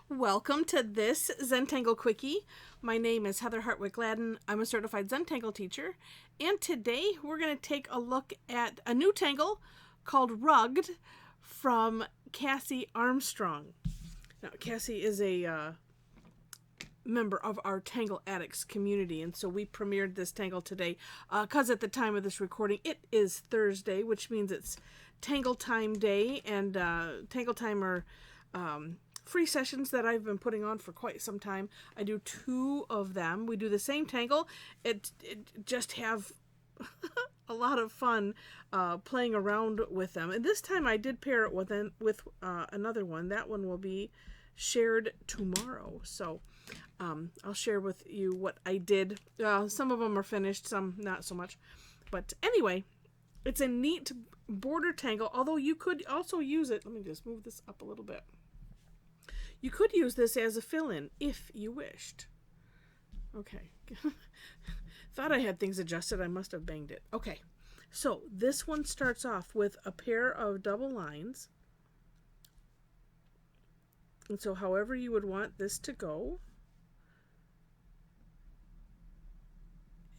Welcome to this Zentangle Quickie. My name is Heather Hartwick Gladden. I'm a Certified Zentangle Teacher, and today we're going to take a look at a new tangle called Rugged from Cassie Armstrong. Now, Cassie is a member of our Tangle Addicts community, and so we premiered this tangle today because at the time of this recording it is Thursday, which means it's Tangle Time Day, and Tangle Time are free sessions that I've been putting on for quite some time. I do 2 of them. We do the same tangle. It just have a lot of fun playing around with them. And this time I did pair it with another one. That one will be shared tomorrow. So I'll share with you what I did. Some of them are finished, some not so much. But anyway, it's a neat border tangle, although you could also use it. Let me just move this up a little bit. You could use this as a fill-in if you wished. Okay. Thought I had things adjusted. I must have banged it. Okay. So this one starts off with a pair of double lines. And so however you would want this to go.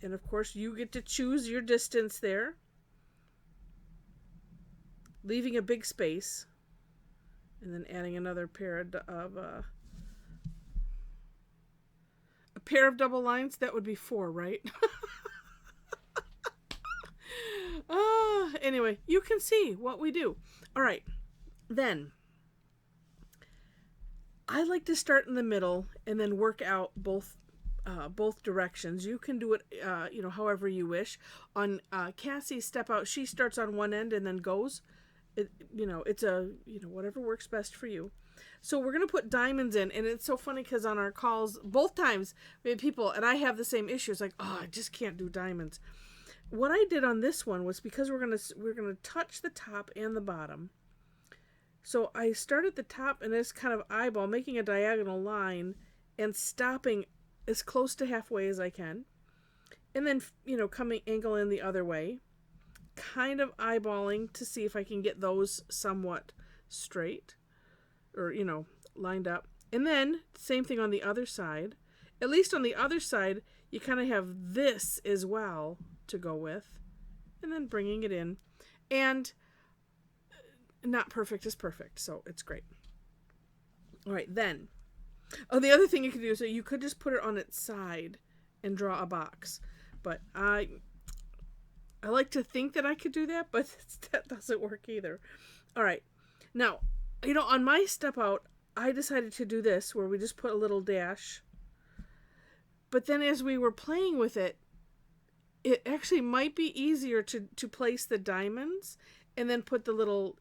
And of course you get to choose your distance there, leaving a big space. And then adding another pair of a pair of double lines. That would be 4, right? Anyway, you can see what we do. All right, then I like to start in the middle and then work out both directions. You can do it, however you wish. On Cassie's step out, she starts on one end and then goes. It's whatever works best for you. So we're going to put diamonds in, and it's so funny because on our calls, both times, we had people, and I have the same issues, like, I just can't do diamonds. What I did on this one was because we're going to touch the top and the bottom. So I start at the top and this kind of eyeball, making a diagonal line and stopping as close to halfway as I can. And then, coming angle in the other way. Kind of eyeballing to see if I can get those somewhat straight or, lined up. And then same thing on the other side. At least on the other side, you kind of have this as well to go with. And then bringing it in. And not perfect is perfect, so it's great. All right, then. Oh, the other thing you could do is you could just put it on its side and draw a box. But I like to think that I could do that, but that doesn't work either. All right. Now, on my step out, I decided to do this where we just put a little dash. But then as we were playing with it, it actually might be easier to place the diamonds and then put the little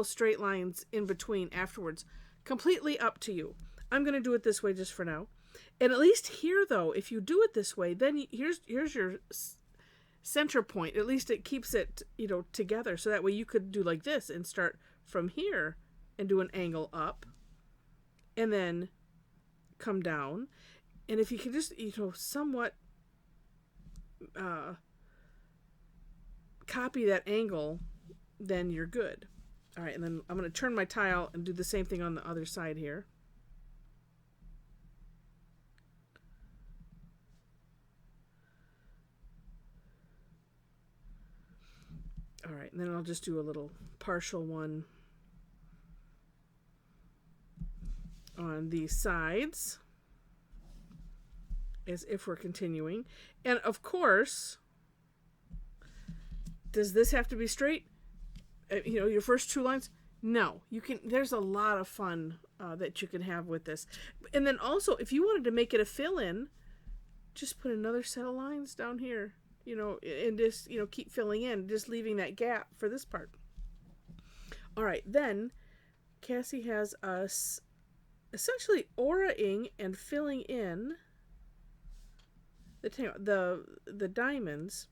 straight lines in between afterwards. Completely up to you. I'm going to do it this way just for now. And at least here, though, if you do it this way, then here's your center point. At least it keeps it, together. So that way you could do like this and start from here and do an angle up and then come down. And if you can just, somewhat copy that angle, then you're good. All right, and then I'm going to turn my tile and do the same thing on the other side here. All right, and then I'll just do a little partial one on the sides as if we're continuing. And of course, does this have to be straight? Your first 2 lines? No, you can. There's a lot of fun that you can have with this. And then also, if you wanted to make it a fill-in, just put another set of lines down here. And just, keep filling in, just leaving that gap for this part. All right, then Cassie has us essentially aura-ing and filling in the diamonds.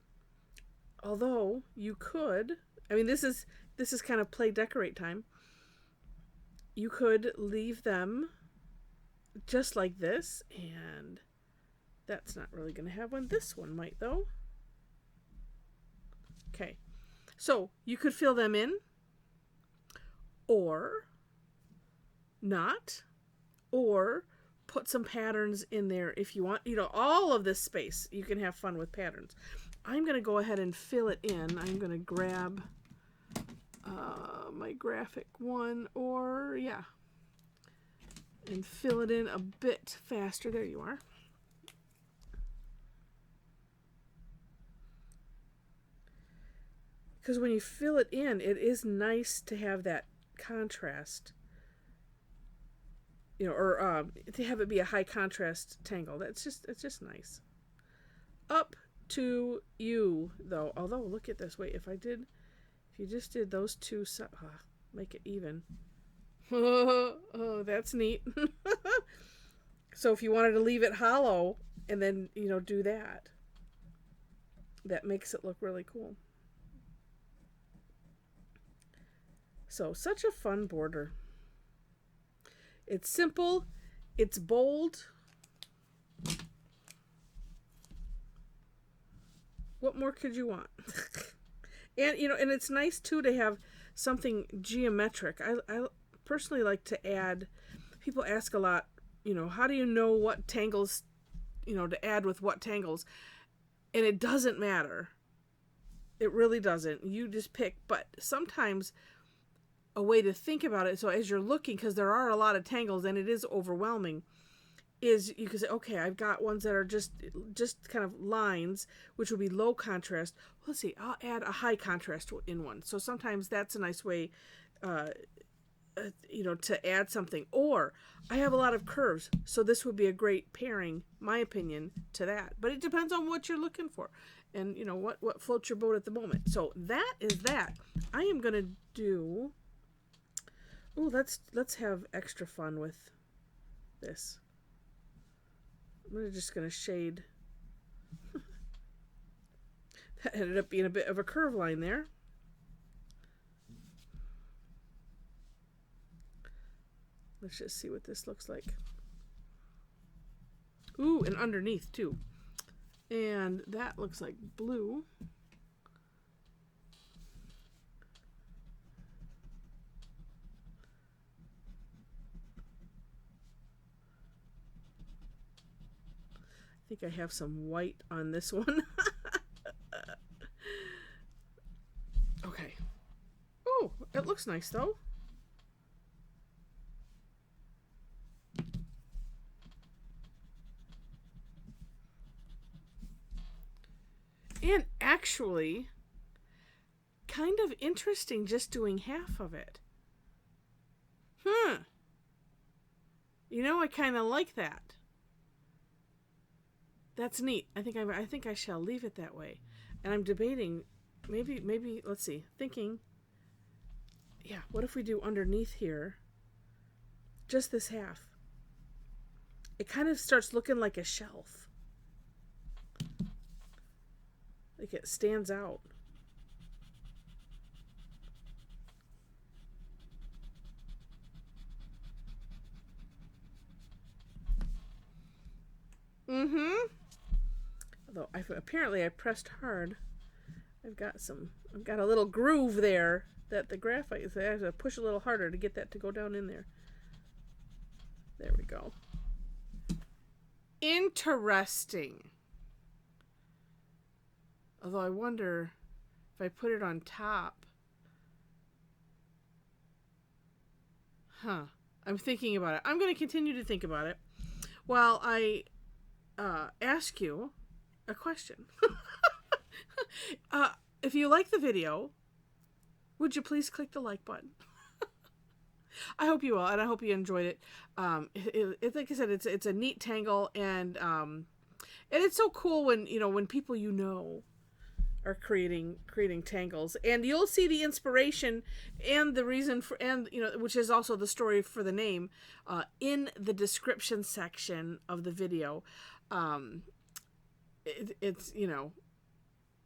Although you could, this is kind of play decorate time. You could leave them just like this, and that's not really going to have one. This one might, though. Okay, so you could fill them in, or not, or put some patterns in there if you want. All of this space, you can have fun with patterns. I'm going to go ahead and fill it in. I'm going to grab my graphic one, and fill it in a bit faster. There you are. Because when you fill it in, it is nice to have that contrast, or to have it be a high contrast tangle. It's just nice. Up to you, though. Although, look at this. Wait, if you just did those two, make it even. Oh, that's neat. So if you wanted to leave it hollow and then, do that, that makes it look really cool. So, such a fun border. It's simple. It's bold. What more could you want? And, and it's nice, too, to have something geometric. I personally like to add, people ask a lot, how do you know what tangles, to add with what tangles? And it doesn't matter. It really doesn't. You just pick. But sometimes a way to think about it, so as you're looking, because there are a lot of tangles and it is overwhelming, is you can say, okay, I've got ones that are just kind of lines, which will be low contrast. Well, let's see, I'll add a high contrast in one. So sometimes that's a nice way, to add something. Or I have a lot of curves, so this would be a great pairing, my opinion, to that. But it depends on what you're looking for and, what floats your boat at the moment. So that is that. I am going to do... Ooh, let's have extra fun with this. I'm just going to shade. That ended up being a bit of a curve line there. Let's just see what this looks like. Ooh, and underneath too. And that looks like blue. I think I have some white on this one. Okay. Oh, it looks nice though. And actually, kind of interesting just doing half of it. I kind of like that. That's neat. I think I shall leave it that way. And I'm debating, maybe let's see, thinking, yeah, what if we do underneath here just this half? It kind of starts looking like a shelf. Like it stands out. Although apparently I pressed hard. I've got a little groove there that the graphite is. I have to push a little harder to get that to go down in there. There we go. Interesting. Although I wonder if I put it on top. I'm thinking about it. I'm going to continue to think about it while I ask you a question. If you like the video, would you please click the like button? I hope you will, and I hope you enjoyed it. Like I said, it's a neat tangle, and it's so cool when people are creating tangles, and you'll see the inspiration and the reason for, and which is also the story for the name, in the description section of the video.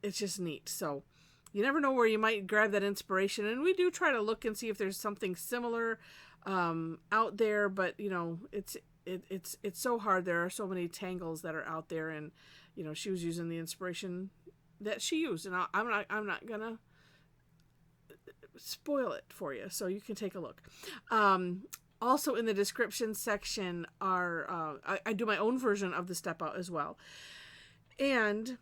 It's just neat. So you never know where you might grab that inspiration, and we do try to look and see if there's something similar out there, but it's so hard. There are so many tangles that are out there, and she was using the inspiration that she used, and I'm not gonna spoil it for you, so you can take a look. Also in the description section are, I do my own version of the step out as well. And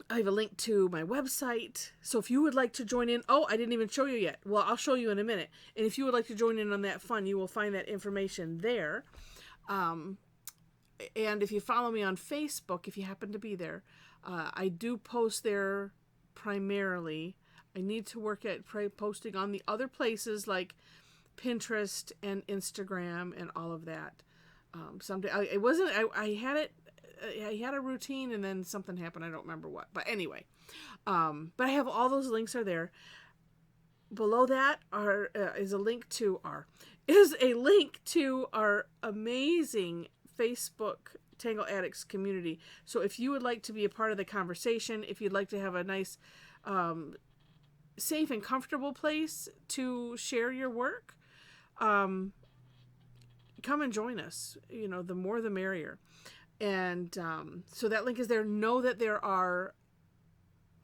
I have a link to my website. So if you would like to join in, oh, I didn't even show you yet. Well, I'll show you in a minute. And if you would like to join in on that fun, you will find that information there. And if you follow me on Facebook, if you happen to be there, I do post there primarily. I need to work at posting on the other places like Pinterest and Instagram and all of that. Someday I had a routine and then something happened. I don't remember what, but anyway, but I have all those links are there. Below that is a link to our amazing Facebook Tangle Addicts community. So if you would like to be a part of the conversation, if you'd like to have a nice, safe and comfortable place to share your work, come and join us. The more the merrier. And so that link is there. Know that there are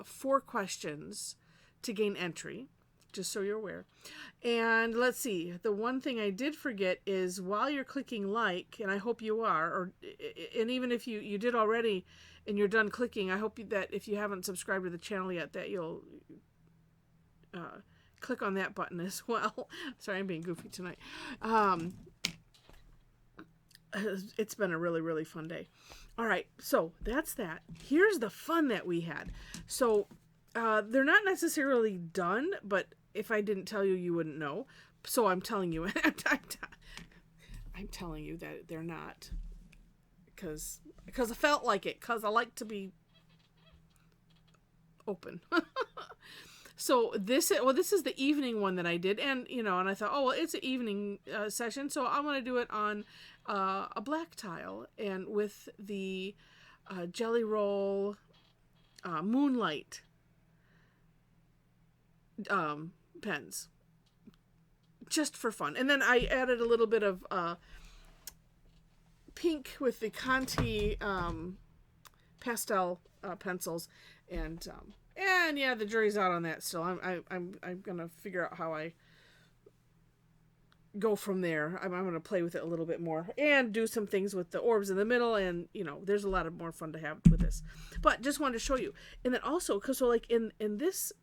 4 questions to gain entry, just so you're aware. And let's see, the one thing I did forget is while you're clicking like, and I hope you are, and even if you did already and you're done clicking, I hope that if you haven't subscribed to the channel yet, that you'll click on that button as well. Sorry, I'm being goofy tonight. It's been a really, really fun day. All right, so that's that. Here's the fun that we had. So they're not necessarily done, but if I didn't tell you, you wouldn't know. So I'm telling you. I'm telling you that they're not. Because I felt like it. Because I like to be open. So this is the evening one that I did, and and I thought, oh well, it's an evening session, so I'm going to do it on a black tile and with the Jelly Roll Moonlight pens, just for fun. And then I added a little bit of pink with the Conti pastel pencils, and yeah, the jury's out on that still. I'm gonna figure out how I go from there. I'm gonna play with it a little bit more and do some things with the orbs in the middle, and there's a lot of more fun to have with this. But just wanted to show you. And then also, because so like in this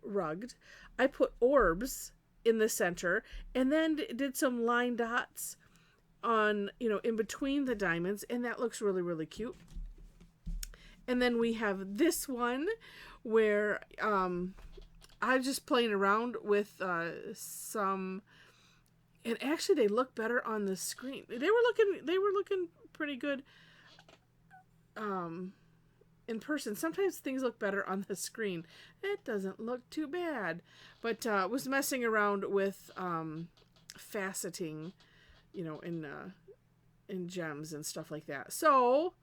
rugged, I put orbs in the center and then did some line dots on in between the diamonds, and that looks really, really cute. And then we have this one where I'm just playing around with some, and actually they look better on the screen. They were looking pretty good in person. Sometimes things look better on the screen. It doesn't look too bad. But was messing around with faceting, in gems and stuff like that. So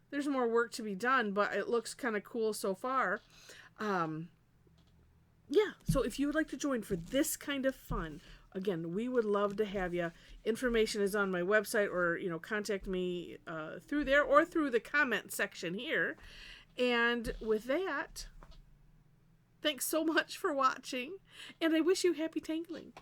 there's more work to be done, but it looks kind of cool so far. Yeah, so if you would like to join for this kind of fun, again, we would love to have you. Information is on my website, or contact me through there or through the comment section here. And with that, thanks so much for watching, and I wish you happy tangling.